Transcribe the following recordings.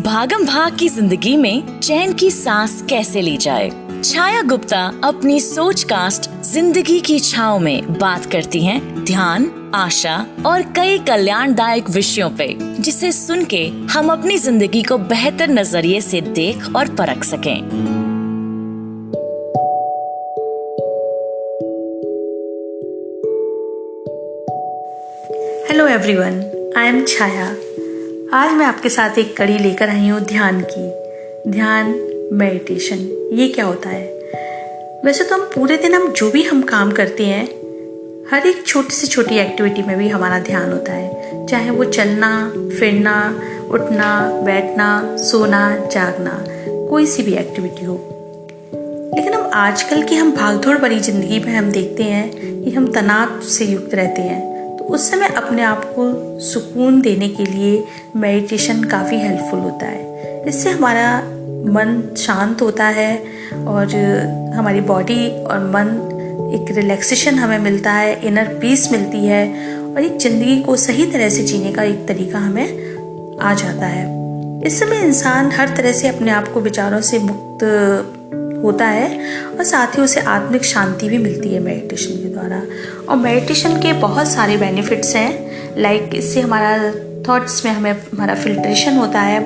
भागम भाग की जिंदगी में चैन की सांस कैसे ली जाए। छाया गुप्ता अपनी सोच कास्ट जिंदगी की छाव में बात करती हैं ध्यान, आशा और कई कल्याणदायक विषयों पे, जिसे सुन के हम अपनी जिंदगी को बेहतर नजरिए से देख और परख सकें। हेलो एवरीवन, आई एम छाया। आज मैं आपके साथ एक कड़ी लेकर आई हूँ ध्यान की। ध्यान मेडिटेशन ये क्या होता है? वैसे तो हम पूरे दिन जो भी काम करते हैं, हर एक छोटी से छोटी एक्टिविटी में भी हमारा ध्यान होता है, चाहे वो चलना फिरना, उठना बैठना, सोना जागना, कोई सी भी एक्टिविटी हो। लेकिन आजकल की भागदौड़ भरी जिंदगी में हम देखते हैं कि हम तनाव से युक्त रहते हैं, तो उस समय अपने आप को सुकून देने के लिए मेडिटेशन काफ़ी हेल्पफुल होता है। इससे हमारा मन शांत होता है और हमारी बॉडी और मन एक रिलैक्सेशन हमें मिलता है, इनर पीस मिलती है और एक ज़िंदगी को सही तरह से जीने का एक तरीका हमें आ जाता है। इस समय इंसान हर तरह से अपने आप को विचारों से मुक्त होता है और साथ ही उसे आत्मिक शांति भी मिलती है मेडिटेशन के द्वारा। और मेडिटेशन के बहुत सारे बेनिफिट्स हैं, लाइक इससे हमारा थॉट्स में हमारा फिल्ट्रेशन होता है,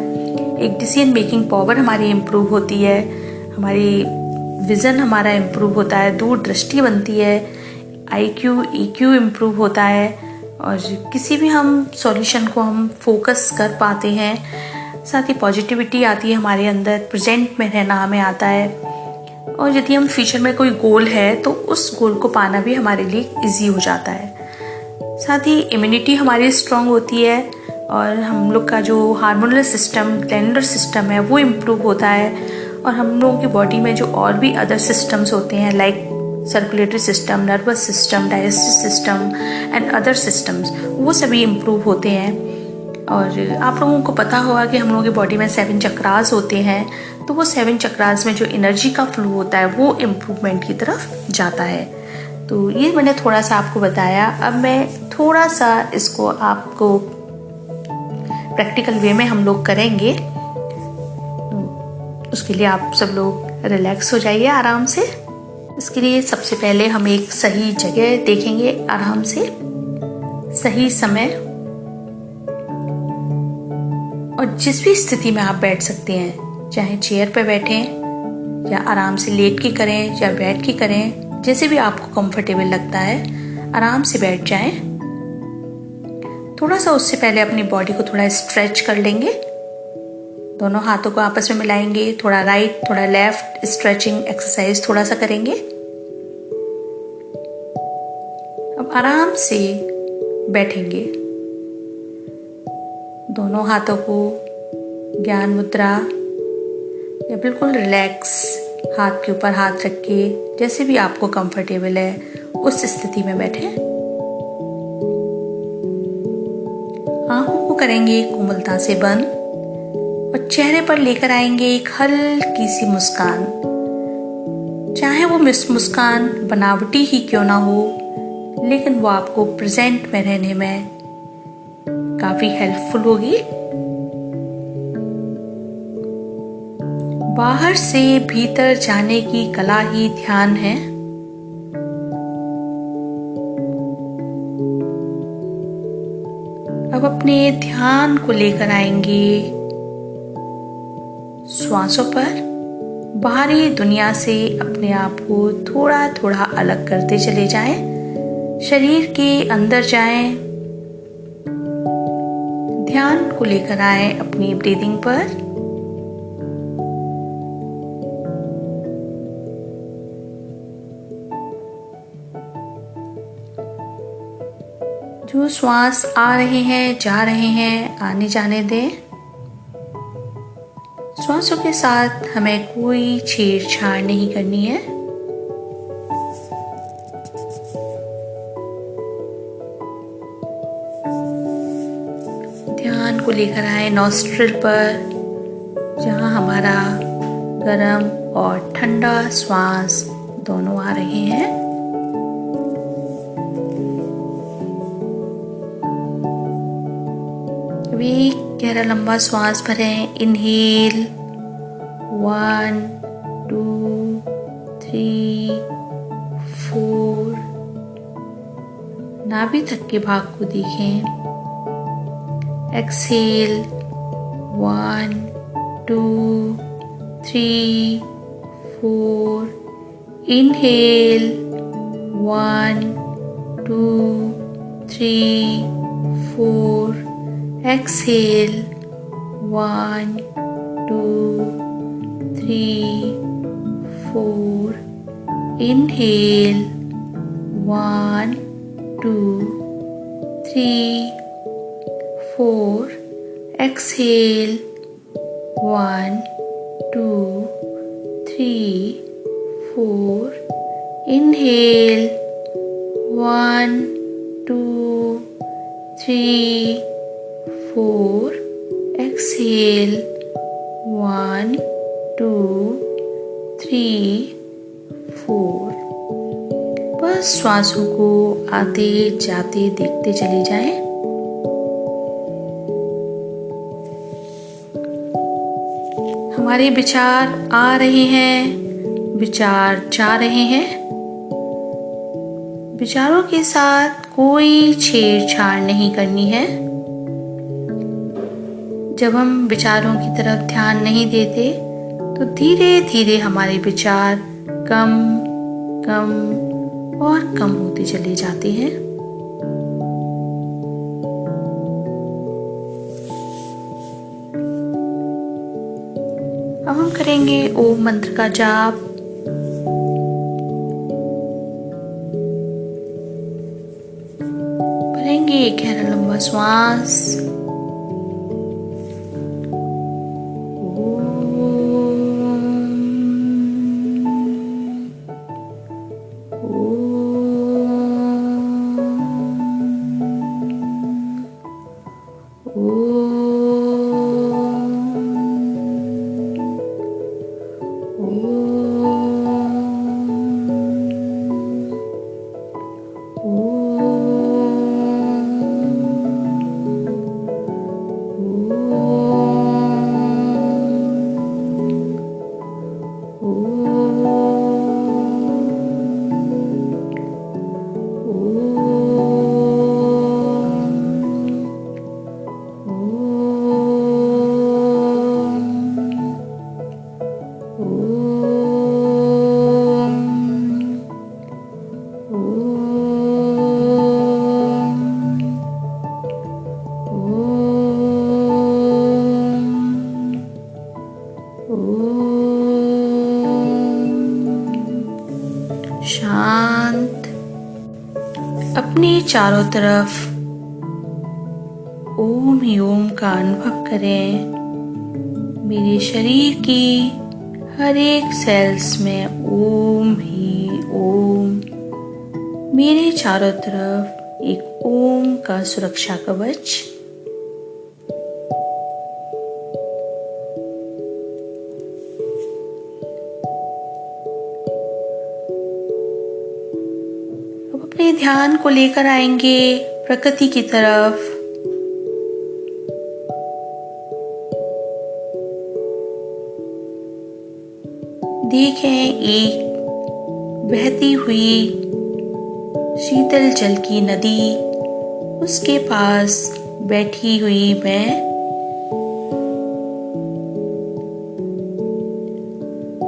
एक डिसीजन मेकिंग पावर हमारी इम्प्रूव होती है, हमारी विज़न हमारा इम्प्रूव होता है, दूरदृष्टि बनती है, IQ EQ इम्प्रूव होता है और किसी भी सॉल्यूशन को हम फोकस कर पाते हैं। साथ ही पॉजिटिविटी आती है हमारे अंदर, प्रेजेंट में रहना हमें आता है और यदि हम फ्यूचर में कोई गोल है तो उस गोल को पाना भी हमारे लिए इजी हो जाता है। साथ ही इम्यूनिटी हमारी स्ट्रांग होती है और हम लोग का जो हार्मोनल सिस्टम, ग्लैंडुलर सिस्टम है वो इम्प्रूव होता है और हम लोगों की बॉडी में जो और भी अदर सिस्टम्स होते हैं, like circulatory system, nervous system, digestive system and other systems, वो सभी इम्प्रूव होते हैं। और आप लोगों को पता होगा कि हम लोगों की बॉडी में 7 चक्रास होते हैं, तो वो 7 चक्रास में जो एनर्जी का फ्लो होता है वो इम्प्रूवमेंट की तरफ जाता है। तो ये मैंने थोड़ा सा आपको बताया। अब मैं थोड़ा सा इसको आपको प्रैक्टिकल वे में हम लोग करेंगे। उसके लिए आप सब लोग रिलैक्स हो जाइए आराम से। इसके लिए सबसे पहले हम एक सही जगह देखेंगे, आराम से सही समय, और जिस भी स्थिति में आप बैठ सकते हैं, चाहे चेयर पर बैठें या आराम से लेट के करें या बैठ के करें, जैसे भी आपको कंफर्टेबल लगता है आराम से बैठ जाएं। थोड़ा सा उससे पहले अपनी बॉडी को थोड़ा स्ट्रेच कर लेंगे, दोनों हाथों को आपस में मिलाएंगे, थोड़ा राइट थोड़ा लेफ्ट स्ट्रेचिंग एक्सरसाइज थोड़ा सा करेंगे। अब आराम से बैठेंगे, दोनों हाथों को ज्ञान मुद्रा या बिल्कुल रिलैक्स हाथ के ऊपर हाथ रख के, जैसे भी आपको कंफर्टेबल है उस स्थिति में बैठे। आंखों को करेंगे कोमलता से बंद और चेहरे पर लेकर आएंगे एक हल्की सी मुस्कान। चाहे वो मुस्कान बनावटी ही क्यों ना हो, लेकिन वो आपको प्रेजेंट में रहने में काफी हेल्पफुल होगी। बाहर से भीतर जाने की कला ही ध्यान है। अब अपने ध्यान को लेकर आएंगे श्वासों पर। बाहरी दुनिया से अपने आप को थोड़ा थोड़ा अलग करते चले जाएं, शरीर के अंदर जाएं, ध्यान को लेकर आए अपनी ब्रीदिंग पर। जो श्वास आ रहे हैं जा रहे हैं, आने जाने दें। श्वासों के साथ हमें कोई छेड़छाड़ नहीं करनी है। ध्यान को लेकर आए नॉस्ट्रिल पर, जहाँ हमारा गर्म और ठंडा श्वास दोनों आ रहे हैं। अभी गहरा लंबा श्वास भरें। इनहेल 1 2 3 4। नाभि तक के भाग को देखें। Exhale 1 2 3 4। Inhale 1 2 3 4। Exhale 1 2 3 4। Inhale 1 2 3 4। Exhale 1 2 3 4। Inhale 1 2 3 4। Exhale 1 2 3 4। बस श्वासों को आते जाते देखते चले जाएं। हमारे विचार आ रहे हैं, विचार जा रहे हैं। विचारों के साथ कोई छेड़छाड़ नहीं करनी है। जब हम विचारों की तरफ ध्यान नहीं देते तो धीरे धीरे हमारे विचार कम कम और कम होते चले जाते हैं। अब हम करेंगे ओम मंत्र का जाप। भरेंगे एक गहरा लंबा श्वास। शांत। अपने चारों तरफ ओम ही ओम का अनुभव करें। मेरे शरीर की हर एक सेल्स में ओम ही ओम। मेरे चारों तरफ एक ओम का सुरक्षा कवच। अपने ध्यान को लेकर आएंगे प्रकृति की तरफ। देखें एक बहती हुई शीतल जल की नदी, उसके पास बैठी हुई मैं।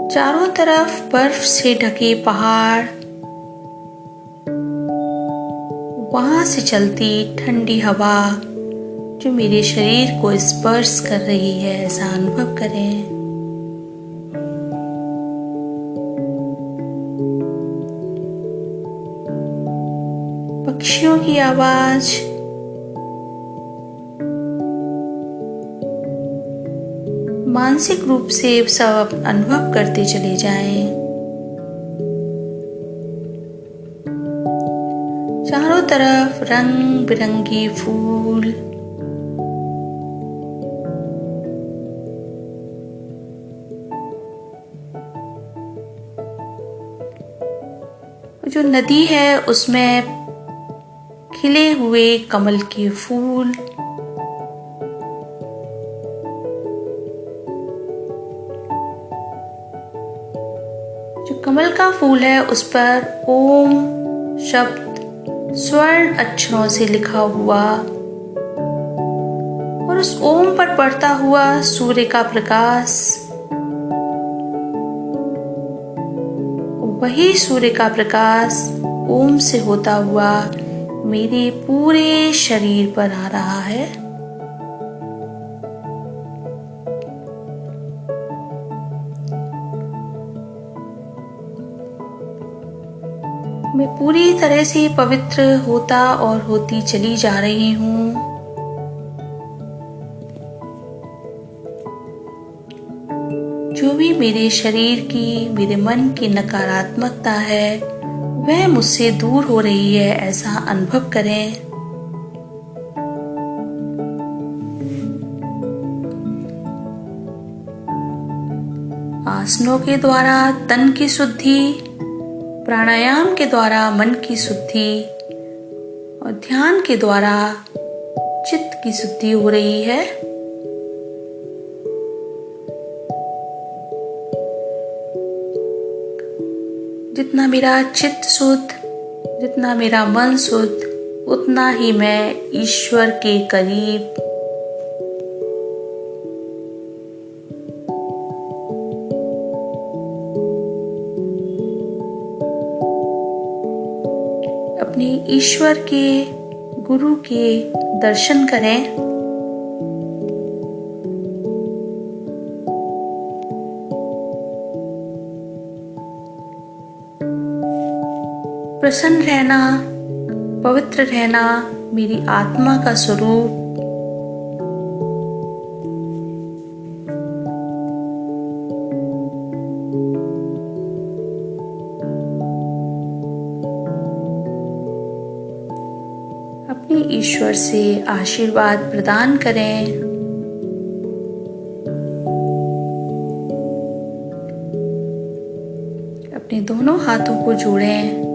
चारों तरफ बर्फ से ढके पहाड़, वहां से चलती ठंडी हवा जो मेरे शरीर को स्पर्श कर रही है, ऐसा अनुभव करें। पक्षियों की आवाज, मानसिक रूप से सब अनुभव करते चले जाएं। चारों तरफ रंग बिरंगी फूल, जो नदी है उसमें खिले हुए कमल के फूल, कमल का फूल है, उस पर ओम शब्द स्वर्ण अक्षरों से लिखा हुआ, और उस ओम पर पड़ता हुआ सूर्य का प्रकाश, वही सूर्य का प्रकाश ओम से होता हुआ मेरे पूरे शरीर पर आ रहा है। मैं पूरी तरह से पवित्र होता और होती चली जा रही हूँ। जो भी मेरे शरीर की, मेरे मन की नकारात्मकता है, वह मुझसे दूर हो रही है, ऐसा अनुभव करें। आसनों के द्वारा तन की शुद्धि, प्राणायाम के द्वारा मन की शुद्धि और ध्यान के द्वारा चित्त की शुद्धि हो रही है। जितना मेरा चित्त शुद्ध, जितना मेरा मन शुद्ध, उतना ही मैं ईश्वर के करीब, अपने ईश्वर के, गुरु के दर्शन करें। प्रसन्न रहना, पवित्र रहना मेरी आत्मा का स्वरूप। अपने ईश्वर से आशीर्वाद प्रदान करें। अपने दोनों हाथों को जोड़ें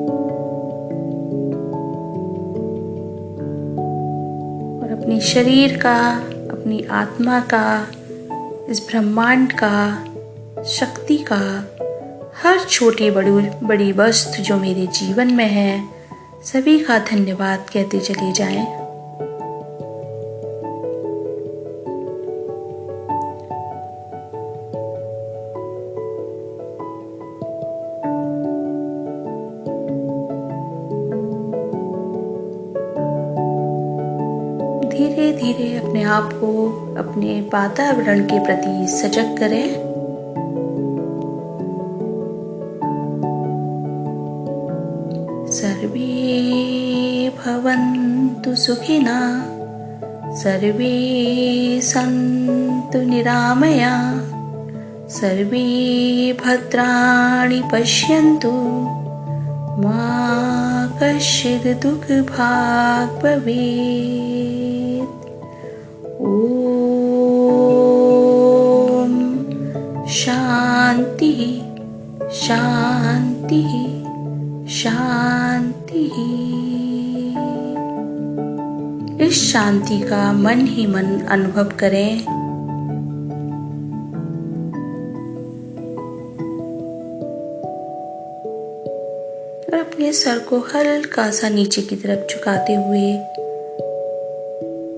और अपने शरीर का, अपनी आत्मा का, इस ब्रह्मांड का, शक्ति का, हर छोटी बड़ी वस्तु जो मेरे जीवन में है, सभी का धन्यवाद कहते चले जाएं। धीरे धीरे अपने आप को अपने वातावरण के प्रति सजग करें। सर्वे भवन्तु सुखिनः, सर्वे सन्तु निरामया, सर्वे भद्राणि पश्यन्तु, मा कश्चित् दुःखभाग् भवेत्। ॐ शान्तिः शान्तिः शांति। इस शांति का मन ही मन अनुभव करें। और अपने सर को हल्का सा नीचे की तरफ झुकाते हुए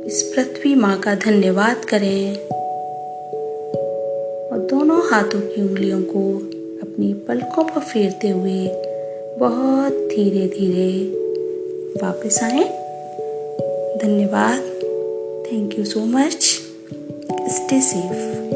इस पृथ्वी माँ का धन्यवाद करें और दोनों हाथों की उंगलियों को अपनी पलकों पर फेरते हुए बहुत धीरे धीरे वापस आए। धन्यवाद। Thank you so much. Stay safe.